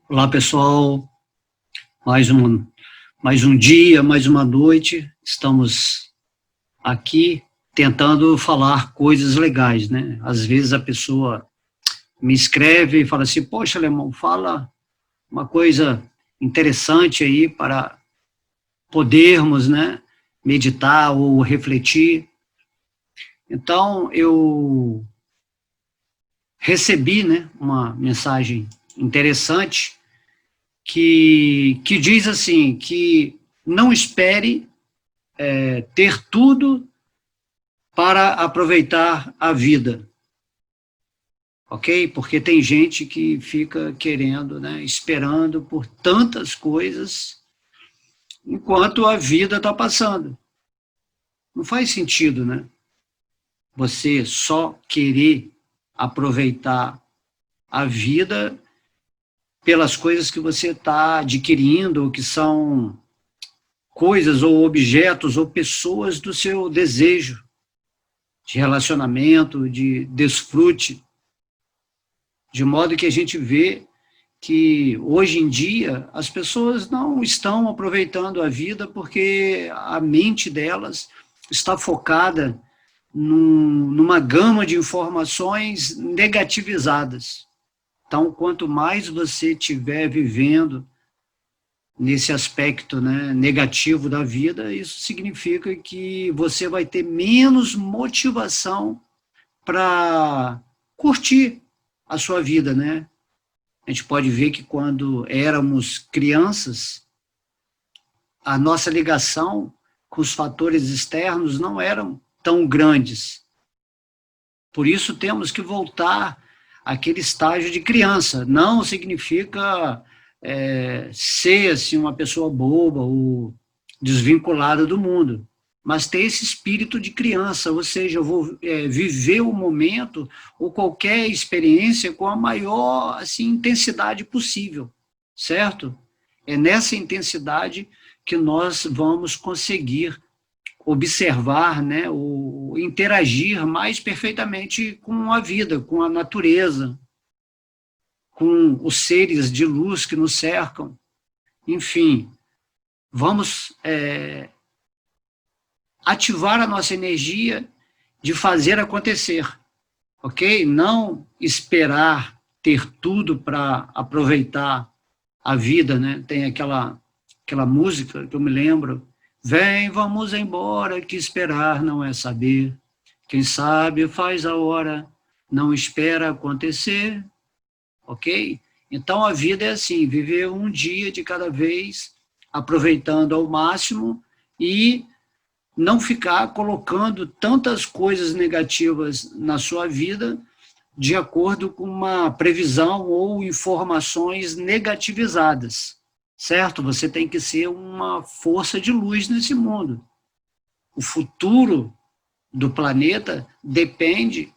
Olá, pessoal. Mais um dia, mais uma noite. Estamos aqui tentando falar coisas legais, né? Às vezes a pessoa me escreve e fala assim: poxa, Alemão, fala uma coisa interessante aí para podermos, né, meditar ou refletir. Então, eu recebi, né, uma mensagem interessante que diz assim, que não espere ter tudo para aproveitar a vida, ok? Porque tem gente que fica querendo, né, esperando por tantas coisas enquanto a vida está passando. Não faz sentido, né? Você só querer aproveitar a vida pelas coisas que você está adquirindo, ou que são coisas ou objetos ou pessoas do seu desejo de relacionamento, de desfrute, de modo que a gente vê que hoje em dia as pessoas não estão aproveitando a vida porque a mente delas está focada numa gama de informações negativizadas. Então, quanto mais você estiver vivendo nesse aspecto, né, negativo da vida, isso significa que você vai ter menos motivação para curtir a sua vida, né? A gente pode ver que quando éramos crianças, a nossa ligação com os fatores externos não eram tão grandes. Por isso temos que voltar àquele estágio de criança. Não significa ser assim, uma pessoa boba ou desvinculada do mundo, mas ter esse espírito de criança, ou seja, eu vou viver o momento ou qualquer experiência com a maior assim, intensidade possível, certo? É nessa intensidade que nós vamos conseguir observar, né, ou interagir mais perfeitamente com a vida, com a natureza, com os seres de luz que nos cercam. Enfim, vamos ativar a nossa energia de fazer acontecer, ok? Não esperar ter tudo para aproveitar a vida, né? Tem aquela música que eu me lembro: vem, vamos embora, que esperar não é saber. Quem sabe faz a hora, não espera acontecer, ok? Então a vida é assim, viver um dia de cada vez, aproveitando ao máximo e não ficar colocando tantas coisas negativas na sua vida de acordo com uma previsão ou informações negativizadas, certo? Você tem que ser uma força de luz nesse mundo. O futuro do planeta depende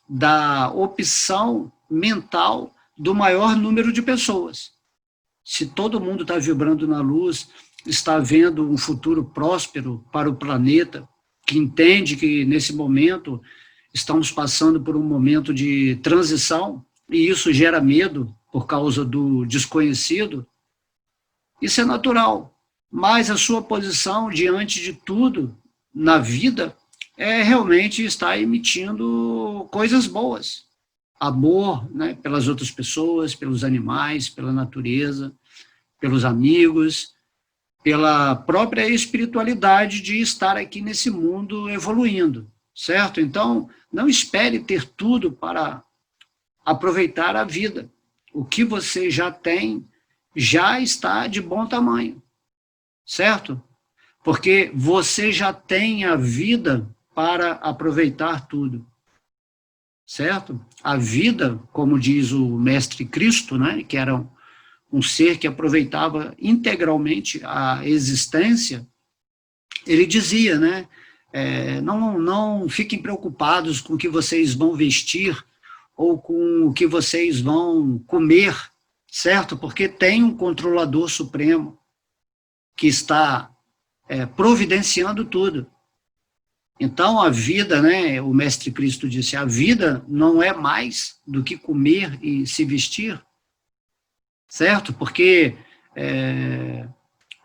da opção mental do maior número de pessoas. Se todo mundo está vibrando na luz, está vendo um futuro próspero para o planeta, que entende que nesse momento estamos passando por um momento de transição, e isso gera medo por causa do desconhecido, isso é natural. Mas a sua posição diante de tudo na vida é realmente estar emitindo coisas boas. Amor, né, pelas outras pessoas, pelos animais, pela natureza, pelos amigos, pela própria espiritualidade de estar aqui nesse mundo evoluindo, certo? Então, não espere ter tudo para aproveitar a vida. O que você já tem já está de bom tamanho, certo? Porque você já tem a vida para aproveitar tudo, certo? A vida, como diz o Mestre Cristo, né, que era um ser que aproveitava integralmente a existência, ele dizia, né, não fiquem preocupados com o que vocês vão vestir ou com o que vocês vão comer, certo? Porque tem um controlador supremo que está providenciando tudo. Então, a vida, né, o Mestre Cristo disse, a vida não é mais do que comer e se vestir. certo? Porque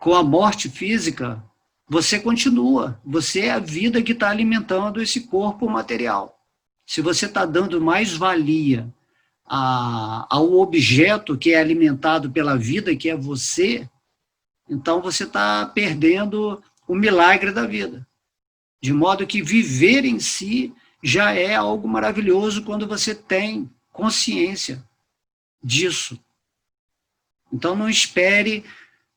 com a morte física, você continua, você é a vida que está alimentando esse corpo material. Se você está dando mais valia ao objeto que é alimentado pela vida, que é você, então você está perdendo o milagre da vida. De modo que viver em si já é algo maravilhoso quando você tem consciência disso. Então não espere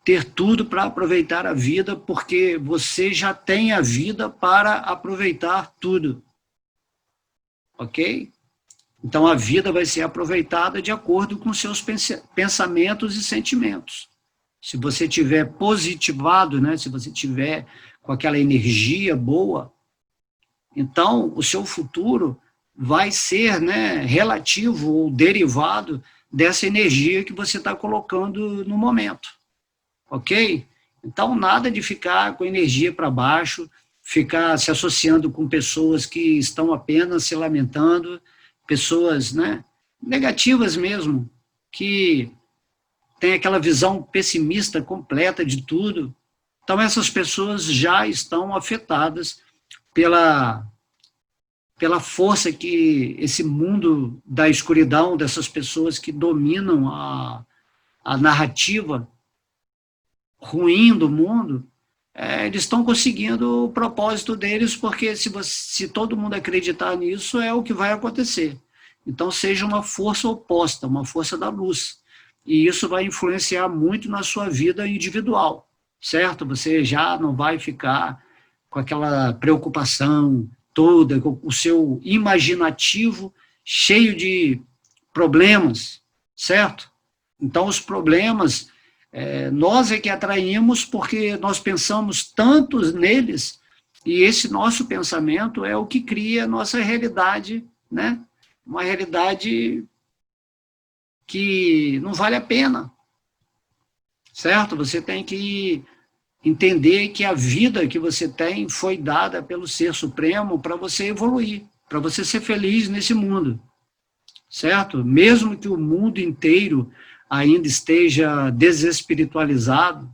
ter tudo para aproveitar a vida, porque você já tem a vida para aproveitar tudo. Ok? Então a vida vai ser aproveitada de acordo com seus pensamentos e sentimentos. Se você tiver positivado, né, se você tiver com aquela energia boa, então o seu futuro vai ser, né, relativo ou derivado dessa energia que você está colocando no momento. Ok? Então nada de ficar com energia para baixo, ficar se associando com pessoas que estão apenas se lamentando, pessoas, né, negativas mesmo, que tem aquela visão pessimista completa de tudo. Então, essas pessoas já estão afetadas pela força que esse mundo da escuridão, dessas pessoas que dominam a narrativa ruim do mundo, eles estão conseguindo o propósito deles, porque se todo mundo acreditar nisso, é o que vai acontecer. Então, seja uma força oposta, uma força da luz. E isso vai influenciar muito na sua vida individual, certo? Você já não vai ficar com aquela preocupação toda, com o seu imaginativo cheio de problemas, certo? Então, os problemas, nós é que atraímos porque nós pensamos tanto neles, e esse nosso pensamento é o que cria a nossa realidade, né? Uma realidade que não vale a pena, certo? Você tem que entender que a vida que você tem foi dada pelo Ser Supremo para você evoluir, para você ser feliz nesse mundo, certo? Mesmo que o mundo inteiro ainda esteja desespiritualizado,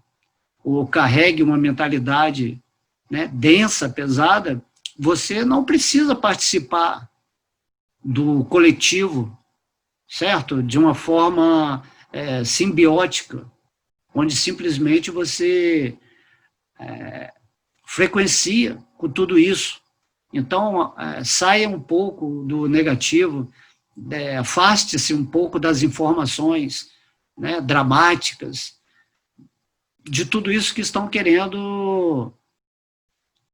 ou carregue uma mentalidade, né, densa, pesada, você não precisa participar do coletivo, certo? De uma forma simbiótica, onde simplesmente você frequencia com tudo isso. Então, saia um pouco do negativo, afaste-se um pouco das informações, né, dramáticas, de tudo isso que estão querendo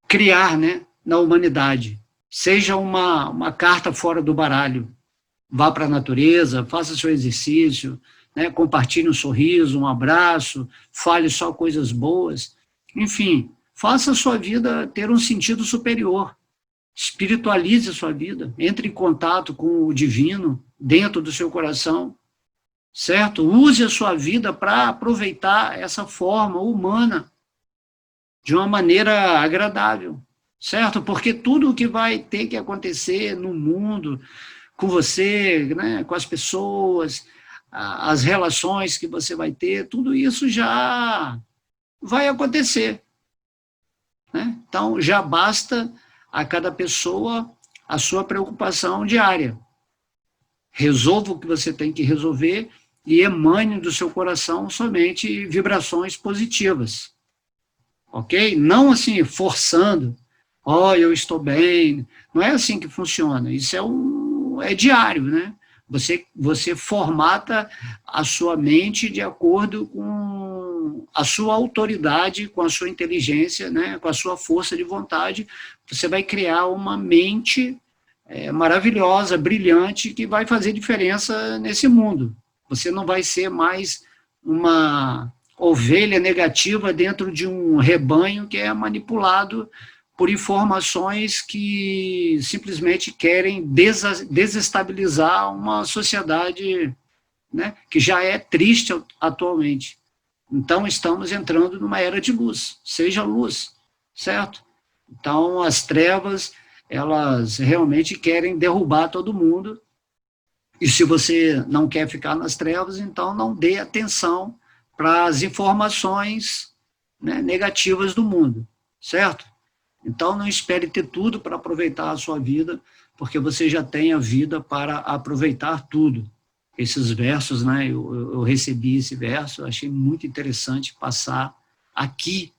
criar, né, na humanidade. Seja uma carta fora do baralho. Vá para a natureza, faça seu exercício, né, compartilhe um sorriso, um abraço, fale só coisas boas. Enfim, faça a sua vida ter um sentido superior. Espiritualize a sua vida. Entre em contato com o divino dentro do seu coração, certo? Use a sua vida para aproveitar essa forma humana de uma maneira agradável, certo? Porque tudo o que vai ter que acontecer no mundo, com você, né, com as pessoas, as relações que você vai ter, tudo isso já vai acontecer, né? Então, já basta a cada pessoa a sua preocupação diária. Resolva o que você tem que resolver e emane do seu coração somente vibrações positivas, ok? Não assim, forçando, eu estou bem, não é assim que funciona, isso é diário, né? Você formata a sua mente de acordo com a sua autoridade, com a sua inteligência, né, com a sua força de vontade. Você vai criar uma mente maravilhosa, brilhante, que vai fazer diferença nesse mundo. Você não vai ser mais uma ovelha negativa dentro de um rebanho que é manipulado por informações que simplesmente querem desestabilizar uma sociedade, né, que já é triste atualmente. Então, estamos entrando numa era de luz, seja luz, certo? Então, as trevas, elas realmente querem derrubar todo mundo, E se você não quer ficar nas trevas, então não dê atenção para as informações, né, negativas do mundo, certo? Então não espere ter tudo para aproveitar a sua vida, porque você já tem a vida para aproveitar tudo. Esses versos, né, eu recebi esse verso, achei muito interessante passar aqui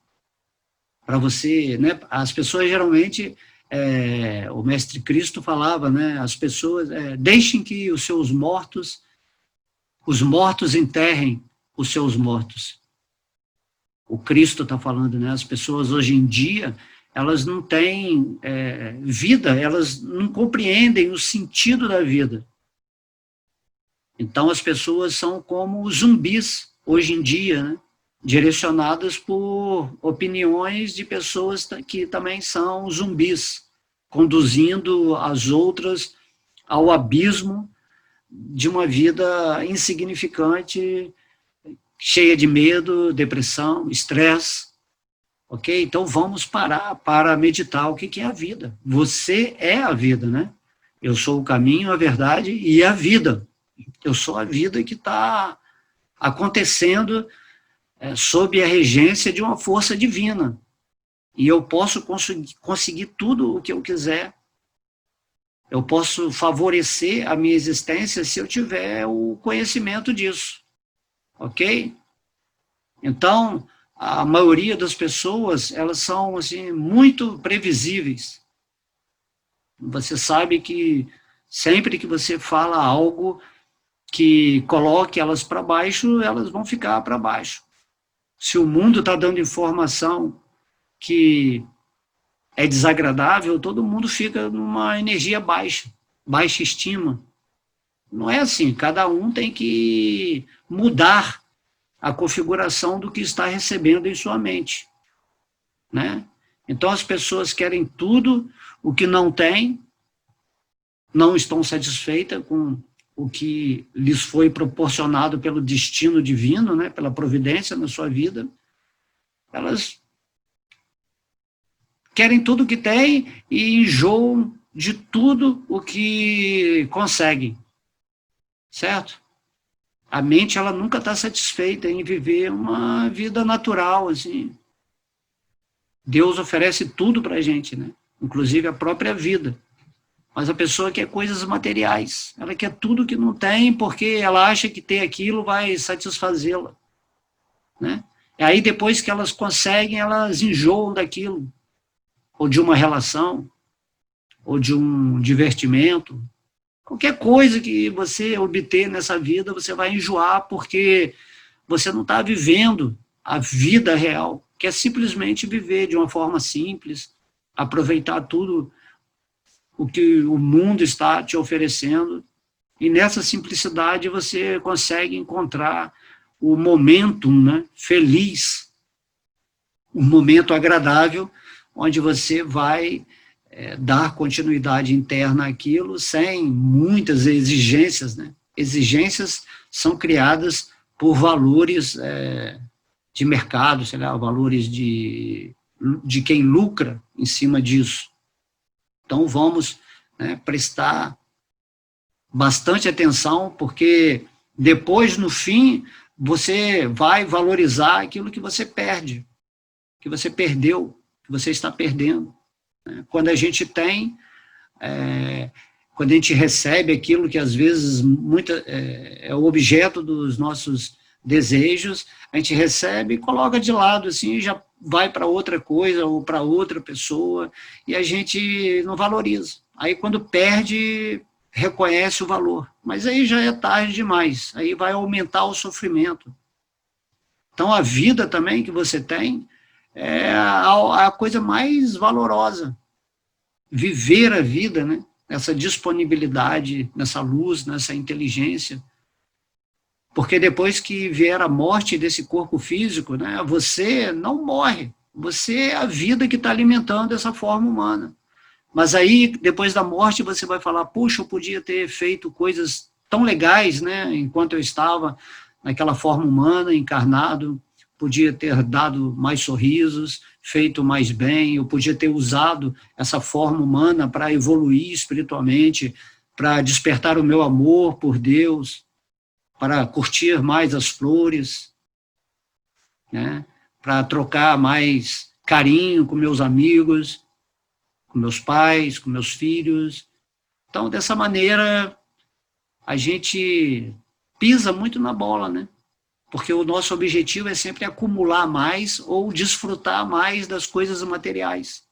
para você, né? As pessoas geralmente, o Mestre Cristo falava, né, as pessoas, deixem que os mortos enterrem os seus mortos. O Cristo está falando, né, as pessoas hoje em dia, elas não têm vida, elas não compreendem o sentido da vida. Então as pessoas são como zumbis hoje em dia, né? Direcionadas por opiniões de pessoas que também são zumbis, conduzindo as outras ao abismo de uma vida insignificante, cheia de medo, depressão, estresse. Ok? Então vamos parar para meditar o que é a vida. Você é a vida, né? Eu sou o caminho, a verdade e a vida. Eu sou a vida que está acontecendo sob a regência de uma força divina. E eu posso conseguir tudo o que eu quiser. Eu posso favorecer a minha existência se eu tiver o conhecimento disso. Ok? Então, a maioria das pessoas, elas são assim, muito previsíveis. Você sabe que sempre que você fala algo que coloque elas para baixo, elas vão ficar para baixo. Se o mundo está dando informação que é desagradável, todo mundo fica numa energia baixa, baixa estima. Não é assim, cada um tem que mudar a configuração do que está recebendo em sua mente, né? Então as pessoas querem tudo, o que não tem, não estão satisfeitas com o que lhes foi proporcionado pelo destino divino, né, pela providência na sua vida. Elas querem tudo o que tem e enjoam de tudo o que conseguem, certo? A mente, ela nunca está satisfeita em viver uma vida natural, assim. Deus oferece tudo para a gente, né? Inclusive a própria vida. Mas a pessoa quer coisas materiais. Ela quer tudo que não tem, porque ela acha que ter aquilo vai satisfazê-la, né? E aí, depois que elas conseguem, elas enjoam daquilo. Ou de uma relação, ou de um divertimento. Qualquer coisa que você obter nessa vida, você vai enjoar, porque você não está vivendo a vida real, que é simplesmente viver de uma forma simples, aproveitar tudo o que o mundo está te oferecendo, e nessa simplicidade você consegue encontrar o momento, né, feliz, um momento agradável, onde você vai dar continuidade interna àquilo sem muitas exigências, né? Exigências são criadas por valores de mercado, sei lá, valores de quem lucra em cima disso. Então vamos, né, prestar bastante atenção, porque depois, no fim, você vai valorizar aquilo que você perde, que você perdeu, que você está perdendo. Quando a gente tem, quando a gente recebe aquilo que às vezes é o objeto dos nossos desejos, a gente recebe e coloca de lado, assim, já vai para outra coisa ou para outra pessoa, e a gente não valoriza. Aí quando perde, reconhece o valor, mas aí já é tarde demais, aí vai aumentar o sofrimento. Então a vida também que você tem é a coisa mais valorosa. Viver a vida, né? Nessa disponibilidade, nessa luz, nessa inteligência. Porque depois que vier a morte desse corpo físico, né, você não morre. Você é a vida que está alimentando essa forma humana. Mas aí, depois da morte, você vai falar, puxa, eu podia ter feito coisas tão legais, né, enquanto eu estava naquela forma humana, encarnado, podia ter dado mais sorrisos, feito mais bem, eu podia ter usado essa forma humana para evoluir espiritualmente, para despertar o meu amor por Deus, para curtir mais as flores, né? Para trocar mais carinho com meus amigos, com meus pais, com meus filhos. Então, dessa maneira, a gente pisa muito na bola, né? Porque o nosso objetivo é sempre acumular mais ou desfrutar mais das coisas materiais.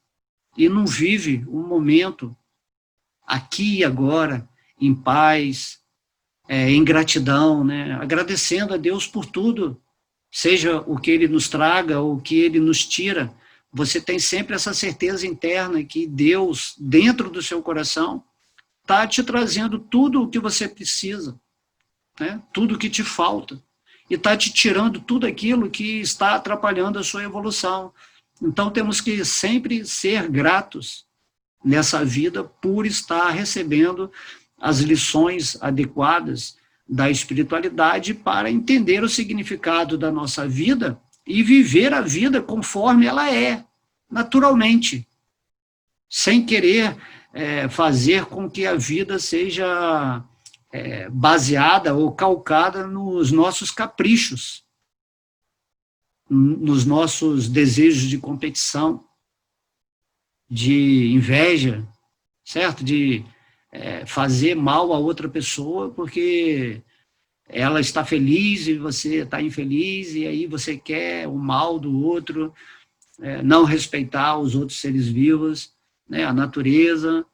E não vive um momento, aqui e agora, em paz, em gratidão, né? Agradecendo a Deus por tudo, seja o que Ele nos traga ou o que Ele nos tira. Você tem sempre essa certeza interna que Deus, dentro do seu coração, está te trazendo tudo o que você precisa, né? Tudo o que te falta, e está te tirando tudo aquilo que está atrapalhando a sua evolução. Então temos que sempre ser gratos nessa vida por estar recebendo as lições adequadas da espiritualidade para entender o significado da nossa vida e viver a vida conforme ela é, naturalmente, sem querer fazer com que a vida seja baseada ou calcada nos nossos caprichos, nos nossos desejos de competição, de inveja, certo? De fazer mal a outra pessoa porque ela está feliz e você está infeliz, e aí você quer o mal do outro, não respeitar os outros seres vivos, né, a natureza,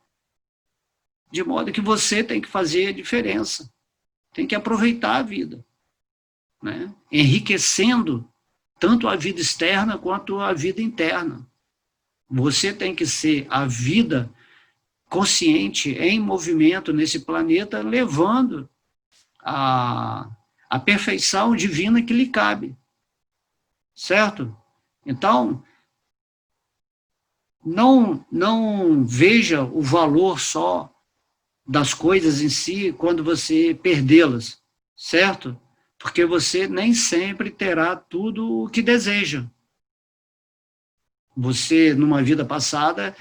de modo que você tem que fazer a diferença, tem que aproveitar a vida, né, enriquecendo tanto a vida externa quanto a vida interna. Você tem que ser a vida consciente, em movimento nesse planeta, levando a perfeição divina que lhe cabe, certo? Então, não veja o valor só das coisas em si quando você perdê-las, certo? Porque você nem sempre terá tudo o que deseja. Você, numa vida passada,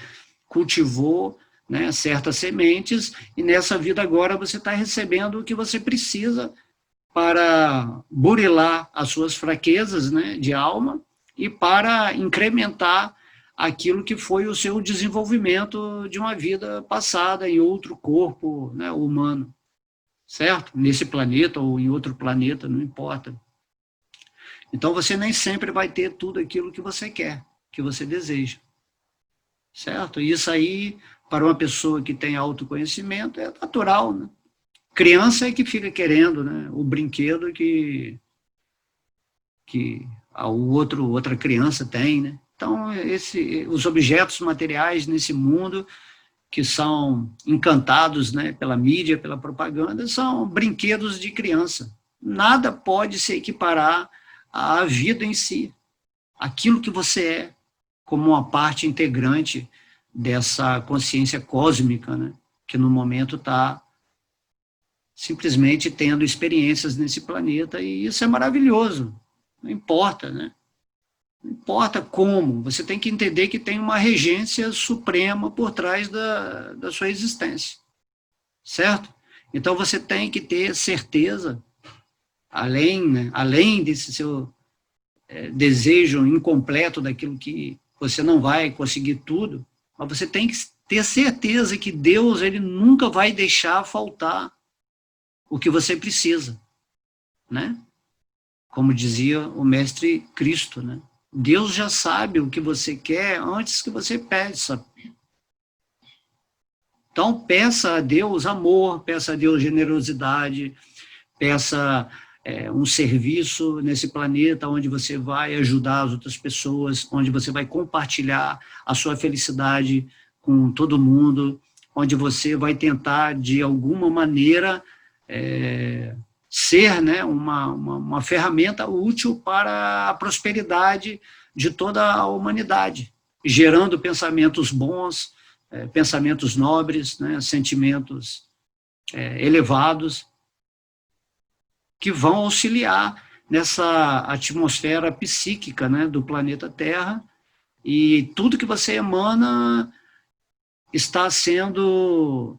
cultivou, né, certas sementes, e nessa vida agora você está recebendo o que você precisa para burilar as suas fraquezas, né, de alma, e para incrementar aquilo que foi o seu desenvolvimento de uma vida passada em outro corpo, né, humano, certo? Nesse planeta ou em outro planeta, não importa. Então você nem sempre vai ter tudo aquilo que você quer, que você deseja, certo? Isso aí, para uma pessoa que tem autoconhecimento, é natural, né? Criança é que fica querendo, né, o brinquedo que outra criança tem, né? Então, os objetos materiais nesse mundo que são encantados, né, pela mídia, pela propaganda, são brinquedos de criança. Nada pode se equiparar à vida em si, aquilo que você é, como uma parte integrante dessa consciência cósmica, né, que no momento está simplesmente tendo experiências nesse planeta, e isso é maravilhoso. Não importa, né? Não importa como, você tem que entender que tem uma regência suprema por trás da sua existência, certo? Então você tem que ter certeza, além desse seu desejo incompleto daquilo que você não vai conseguir tudo, mas você tem que ter certeza que Deus, ele nunca vai deixar faltar o que você precisa, né? Como dizia o mestre Cristo, né? Deus já sabe o que você quer antes que você peça. Então, peça a Deus amor, peça a Deus generosidade, peça um serviço nesse planeta onde você vai ajudar as outras pessoas, onde você vai compartilhar a sua felicidade com todo mundo, onde você vai tentar, de alguma maneira, ser, né, uma ferramenta útil para a prosperidade de toda a humanidade, gerando pensamentos bons, pensamentos nobres, né, sentimentos elevados, que vão auxiliar nessa atmosfera psíquica, né, do planeta Terra, e tudo que você emana está sendo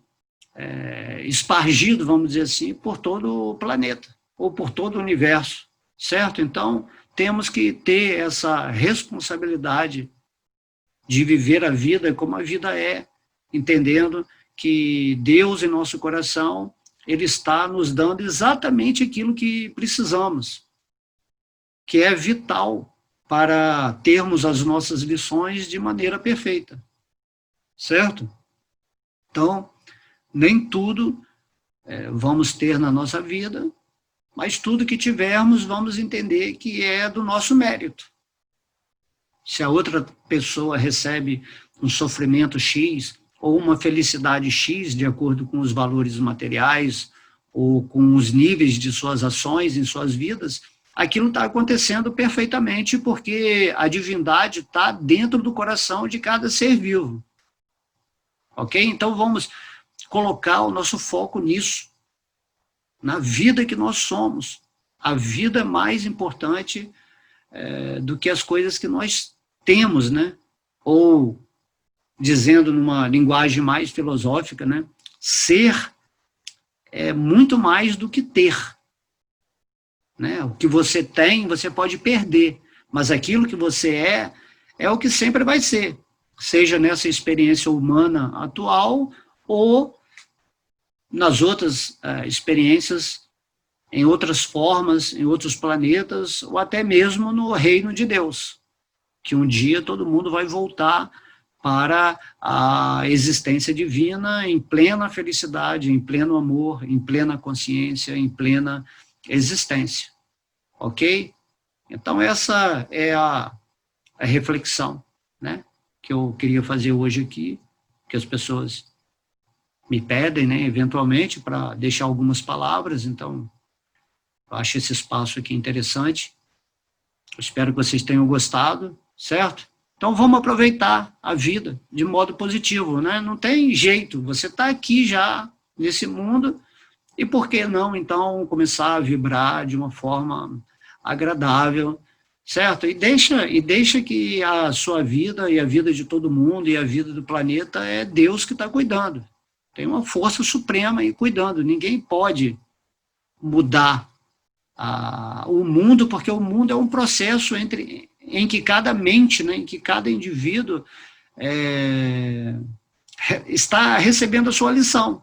espargido, vamos dizer assim, por todo o planeta, ou por todo o universo, certo? Então, temos que ter essa responsabilidade de viver a vida como a vida é, entendendo que Deus em nosso coração, Ele está nos dando exatamente aquilo que precisamos, que é vital para termos as nossas lições de maneira perfeita, certo? Então, nem tudo vamos ter na nossa vida, mas tudo que tivermos, vamos entender que é do nosso mérito. Se a outra pessoa recebe um sofrimento X ou uma felicidade X, de acordo com os valores materiais ou com os níveis de suas ações em suas vidas, aquilo está acontecendo perfeitamente porque a divindade está dentro do coração de cada ser vivo. Ok? Então vamos colocar o nosso foco nisso, na vida que nós somos. A vida é mais importante do que as coisas que nós temos, né? Ou, dizendo numa linguagem mais filosófica, né? Ser é muito mais do que ter. Né? O que você tem, você pode perder, mas aquilo que você é o que sempre vai ser, seja nessa experiência humana atual ou nas outras experiências, em outras formas, em outros planetas, ou até mesmo no reino de Deus, que um dia todo mundo vai voltar para a existência divina em plena felicidade, em pleno amor, em plena consciência, em plena existência. Ok? Então, essa é a reflexão, né, que eu queria fazer hoje aqui, que as pessoas me pedem, né, eventualmente, para deixar algumas palavras. Então, eu acho esse espaço aqui interessante. Eu espero que vocês tenham gostado, certo? Então, vamos aproveitar a vida de modo positivo, né? Não tem jeito, você está aqui já, nesse mundo, e por que não, então, começar a vibrar de uma forma agradável, certo? E deixa que a sua vida e a vida de todo mundo e a vida do planeta é Deus que está cuidando. Tem uma força suprema aí cuidando. Ninguém pode mudar o mundo, porque o mundo é um processo em que cada mente, né, em que cada indivíduo está recebendo a sua lição.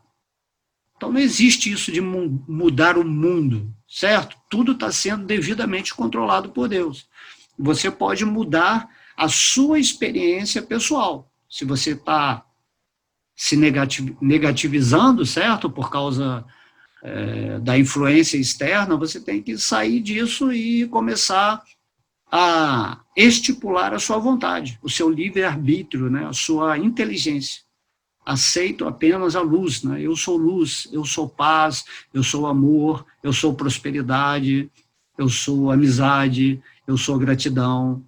Então, não existe isso de mudar o mundo, certo? Tudo está sendo devidamente controlado por Deus. Você pode mudar a sua experiência pessoal. Se você está se negativizando, certo? Por causa da influência externa, você tem que sair disso e começar a estipular a sua vontade, o seu livre-arbítrio, né? A sua inteligência. Aceito apenas a luz, né? Eu sou luz, eu sou paz, eu sou amor, eu sou prosperidade, eu sou amizade, eu sou gratidão,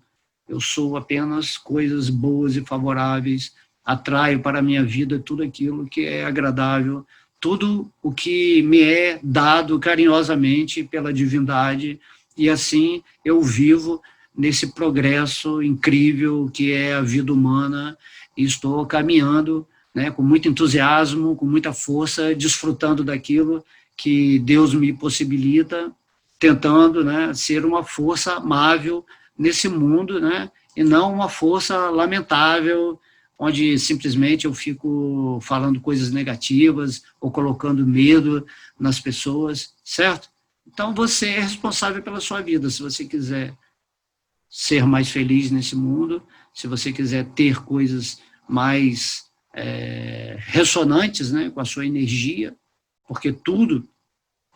eu sou apenas coisas boas e favoráveis, atraio para a minha vida tudo aquilo que é agradável, tudo o que me é dado carinhosamente pela divindade, e assim eu vivo nesse progresso incrível que é a vida humana, e estou caminhando, né, com muito entusiasmo, com muita força, desfrutando daquilo que Deus me possibilita, tentando, né, ser uma força amável nesse mundo, né, e não uma força lamentável, onde simplesmente eu fico falando coisas negativas ou colocando medo nas pessoas, certo? Então, você é responsável pela sua vida. Se você quiser ser mais feliz nesse mundo, se você quiser ter coisas mais ressonantes, né, com a sua energia, porque tudo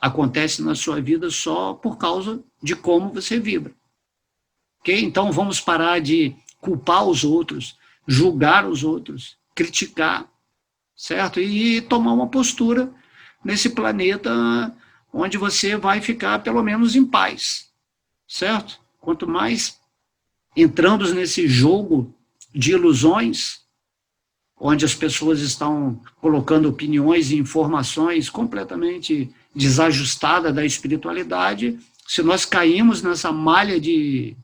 acontece na sua vida só por causa de como você vibra. Ok? Então, vamos parar de culpar os outros, julgar os outros, criticar, certo? E tomar uma postura nesse planeta onde você vai ficar, pelo menos, em paz, certo? Quanto mais entramos nesse jogo de ilusões, onde as pessoas estão colocando opiniões e informações completamente desajustadas da espiritualidade, se nós caímos nessa malha de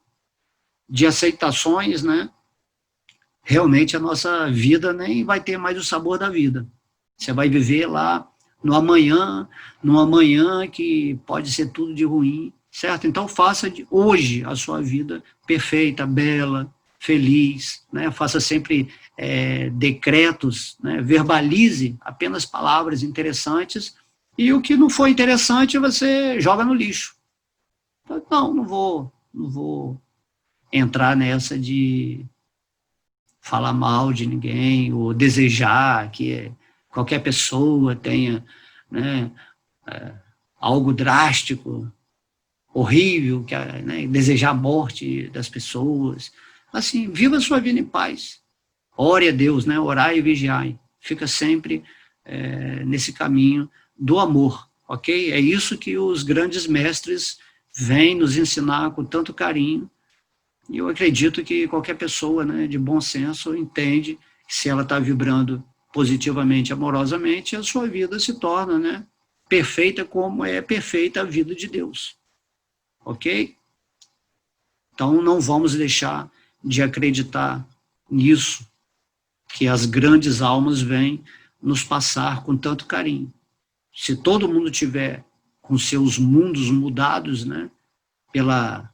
aceitações, né, realmente a nossa vida nem vai ter mais o sabor da vida. Você vai viver lá no amanhã que pode ser tudo de ruim, certo? Então faça de hoje a sua vida perfeita, bela, feliz, né? Faça sempre decretos, né? Verbalize apenas palavras interessantes, e o que não for interessante você joga no lixo. Então, não vou entrar nessa de falar mal de ninguém, ou desejar que qualquer pessoa tenha, né, algo drástico, horrível, né, desejar a morte das pessoas. Assim, viva a sua vida em paz. Ore a Deus, né, orai e vigiai. Fica sempre nesse caminho do amor, ok? É isso que os grandes mestres vêm nos ensinar com tanto carinho. E eu acredito que qualquer pessoa, né, de bom senso entende que se ela está vibrando positivamente, amorosamente, a sua vida se torna, né, perfeita como é perfeita a vida de Deus. Ok? Então não vamos deixar de acreditar nisso, que as grandes almas vêm nos passar com tanto carinho. Se todo mundo tiver com seus mundos mudados, né, pela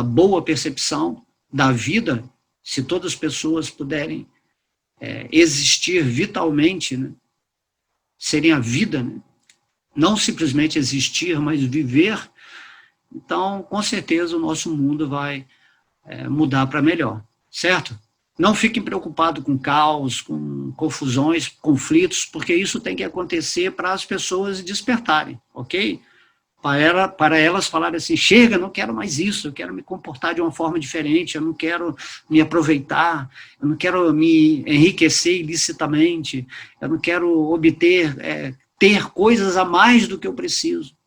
boa percepção da vida, se todas as pessoas puderem existir vitalmente, né, serem a vida, né, não simplesmente existir, mas viver, então, com certeza, o nosso mundo vai mudar para melhor, certo? Não fiquem preocupados com caos, com confusões, conflitos, porque isso tem que acontecer para as pessoas despertarem, ok? Para elas falarem assim, chega, não quero mais isso, eu quero me comportar de uma forma diferente, eu não quero me aproveitar, eu não quero me enriquecer ilicitamente, eu não quero ter coisas a mais do que eu preciso.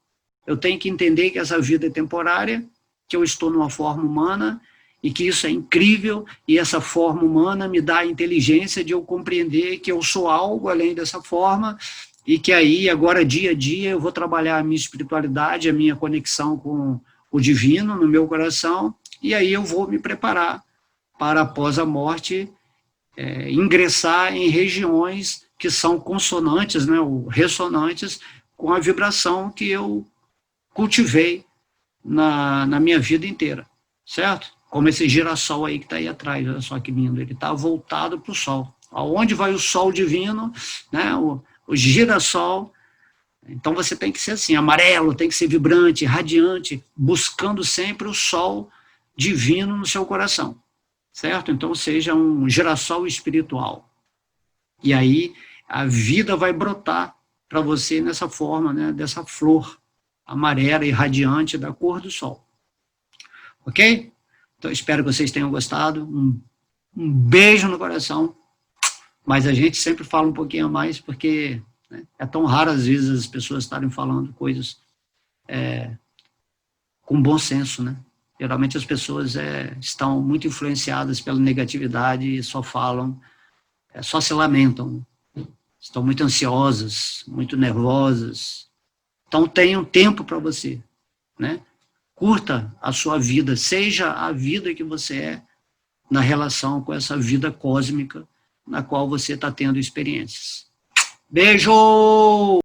Eu tenho que entender que essa vida é temporária, que eu estou numa forma humana, e que isso é incrível, e essa forma humana me dá a inteligência de eu compreender que eu sou algo além dessa forma, e que aí, agora, dia a dia, eu vou trabalhar a minha espiritualidade, a minha conexão com o divino no meu coração, e aí eu vou me preparar para, após a morte, ingressar em regiões que são consonantes, né, ou ressonantes, com a vibração que eu cultivei na minha vida inteira, certo? Como esse girassol aí que está aí atrás, olha só que lindo, ele está voltado para o sol. Aonde vai o sol divino, né, o girassol, então você tem que ser assim, amarelo, tem que ser vibrante, radiante, buscando sempre o sol divino no seu coração, certo? Então seja um girassol espiritual. E aí a vida vai brotar para você nessa forma, né, dessa flor amarela e radiante da cor do sol. Ok? Então espero que vocês tenham gostado. Um beijo no coração. Mas a gente sempre fala um pouquinho a mais, porque, né, é tão raro às vezes as pessoas estarem falando coisas com bom senso, né? Geralmente as pessoas estão muito influenciadas pela negatividade e só falam, só se lamentam, estão muito ansiosas, muito nervosas. Então tenham tempo para você, né? Curta a sua vida, seja a vida que você é na relação com essa vida cósmica na qual você está tendo experiências. Beijo!